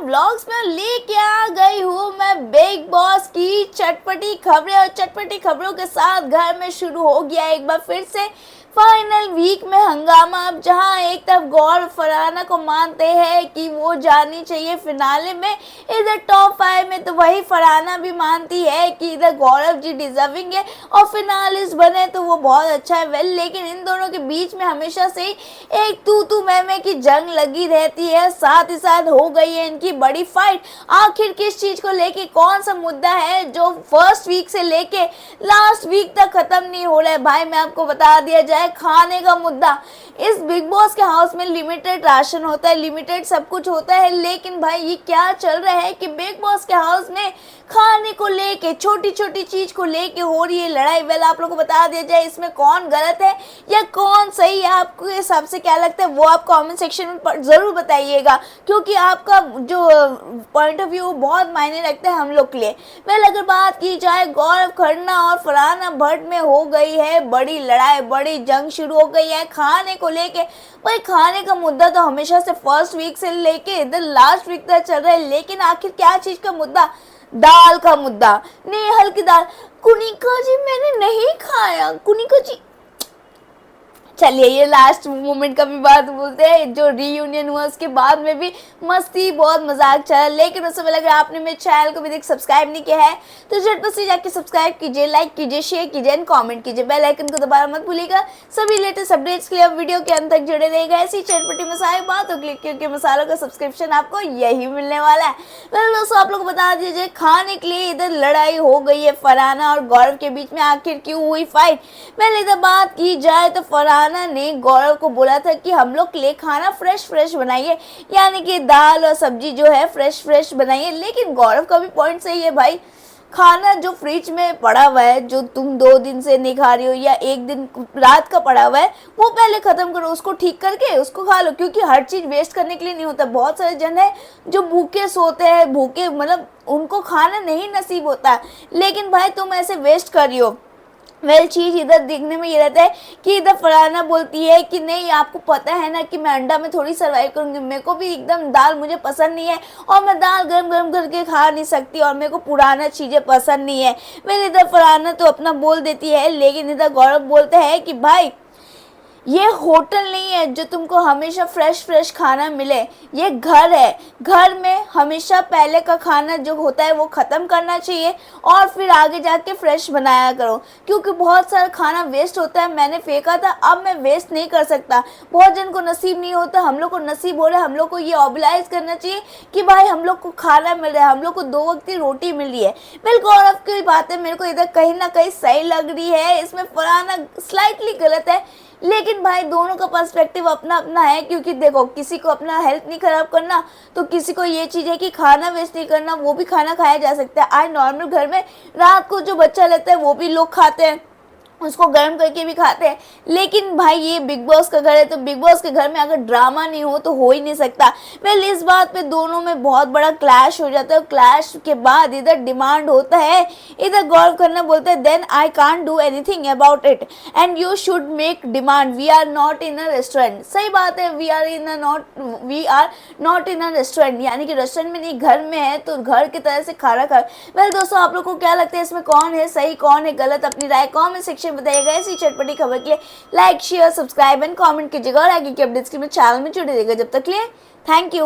Vlogs में लेके आ गई हूँ मैं बिग बॉस की चटपटी खबरें। और चटपटी खबरों के साथ घर में शुरू हो गया एक बार फिर से फाइनल वीक में हंगामा। अब जहां एक तरफ गौर फरहाना को मानते हैं कि वो जानी चाहिए फिनाले में, इधर टॉप 5 में तो वही फरहाना भी मानती है कि इधर गौरव जी डिजर्विंग है और फिनालिस्ट बने तो वो बहुत अच्छा है। वेल, लेकिन इन दोनों के बीच में हमेशा से एक तू तू मैं की जंग लगी रहती है। साथ ही साथ हो गई है इनकी बड़ी फाइट। आखिर किस चीज को लेके, कौन सा मुद्दा है जो फर्स्ट वीक से लेके लास्ट वीक तक खत्म नहीं हो रहा है? भाई मैं आपको बता दिया जाए, खाने का मुद्दा। इस बिग बॉस के हाउस में लिमिटेड राशन होता है, लिमिटेड सब कुछ होता है, लेकिन भाई ये क्या चल रहा है कि बिग बॉस के हाउस में खाने को लेके, छोटी छोटी चीज को लेके हो रही है लड़ाई। वेल, आप लोगों को बता दिया जाए इसमें कौन गलत है या कौन सही है, आपको हिसाब से क्या लगता है वो आप कमेंट सेक्शन में जरूर बताइएगा, क्योंकि आपका जो पॉइंट ऑफ व्यू बहुत मायने रखता है हम लोग के लिए। वेल, अगर बात की जाए गौरव खन्ना और फरहाना भट्ट में हो गई है बड़ी लड़ाई, बड़ी जंग शुरू हो गई है खाने को लेके। भाई खाने का मुद्दा तो हमेशा से फर्स्ट वीक से लेके इधर लास्ट वीक तक चल रहा है, लेकिन आखिर क्या चीज का मुद्दा? दाल का मुद्दा। नेहल की दाल। कुनिका जी मैंने नहीं खाया, कुनिका जी। चलिए ये लास्ट मोमेंट का भी बात बोलते हैं, जो रीयूनियन हुआ उसके बाद में भी मस्ती बहुत मजाक चला, लेकिन उस समय अगर आपने मेरे चैनल को भी देख सब्सक्राइब नहीं किया है तो झटपट से जाके सब्सक्राइब कीजिए, लाइक कीजिए, शेयर कीजिए एंड कमेंट कीजिए। बेल आइकन को दबाना मत भूलिएगा। सभी लेटेस्ट अपडेट्स के लिए वीडियो के अंत तक जुड़े रहेगा। ऐसी चटपटी मसाले बातों क्लिक करके मसालों का सब्सक्रिप्शन आपको यही मिलने वाला है। वेल दोस्तों, आप लोग बता दीजिए खाने के लिए इधर लड़ाई हो गई है फरहाना और गौरव के बीच में, आखिर क्यों हुई फाइट? पहले इधर बात की जाए तो फरहाना ने गौरव को बोला था कि हम लोग के लिए खाना फ्रेश बनाइए, यानी कि दाल और सब्जी जो है फ्रेश बनाइए। लेकिन गौरव का भी पॉइंट सही है भाई, खाना जो फ्रिज में पड़ा हुआ है, जो तुम 2 दिन से नहीं खा रही हो या एक दिन रात का पड़ा हुआ है, वो पहले खत्म करो, उसको ठीक करके उसको खा लो, क्योंकि हर चीज वेस्ट करने के लिए नहीं होता। बहुत सारे जन है जो भूखे सोते हैं, भूखे मतलब उनको खाना नहीं नसीब होता, लेकिन भाई तुम ऐसे वेस्ट कर रही हो। वेल, चीज इधर देखने में ये रहता है कि इधर फरहाना बोलती है कि नहीं आपको पता है ना कि मैं अंडा में थोड़ी सर्वाइव करूंगी, मेरे को भी एकदम दाल मुझे पसंद नहीं है और मैं दाल गरम गरम करके खा नहीं सकती और मेरे को पुराना चीजें पसंद नहीं है। वेल, इधर फरहाना तो अपना बोल देती है, लेकिन इधर गौरव बोलता है कि भाई ये होटल नहीं है जो तुमको हमेशा फ्रेश खाना मिले, ये घर है। घर में हमेशा पहले का खाना जो होता है वो ख़त्म करना चाहिए और फिर आगे जाके फ्रेश बनाया करो, क्योंकि बहुत सारा खाना वेस्ट होता है। मैंने फेंका था, अब मैं वेस्ट नहीं कर सकता। बहुत जन को नसीब नहीं होता, हम लोग को नसीब हो रहा है। हम लोग को ये ऑर्गेनाइज करना चाहिए कि भाई हम लोग को खाना मिल रहा है, हम लोग को 2 वक्त की रोटी मिल रही है। बिल्कुल, गौरव की बातें मेरे को इधर कहीं ना कहीं सही लग रही है, इसमें फरहाना स्लाइटली गलत है, लेकिन भाई दोनों का पर्सपेक्टिव अपना अपना है। क्योंकि देखो, किसी को अपना हेल्थ नहीं खराब करना, तो किसी को ये चीज़ है कि खाना वेस्ट नहीं करना, वो भी खाना खाया जा सकता है। आज नॉर्मल घर में रात को जो बच्चा रहता है वो भी लोग खाते हैं, उसको गर्म करके भी खाते हैं। लेकिन भाई ये बिग बॉस का घर है, तो बिग बॉस के घर में अगर ड्रामा नहीं हो तो हो ही नहीं सकता। वेल, इस बात पे दोनों में बहुत बड़ा क्लैश हो जाता है। क्लैश के बाद इधर डिमांड होता है, इधर गौरव खन्ना बोलता है then I can't do anything about it and you should make demand, we are not in a restaurant. सही बात है, we are not in a restaurant, यानी कि रेस्टोरेंट में नहीं, घर में है तो घर की तरह से खाना खा। वेल दोस्तों, आप लोग को क्या लगता है इसमें कौन है सही कौन है गलत? अपनी राय कॉमेंट सेक्शन बताइएगा। ऐसी चटपटी खबर के लिए like share subscribe and comment कीजिएगा और आगे की अपडेट्स के लिए चैनल में जुड़े रहिएगा। जब तक के लिए थैंक यू।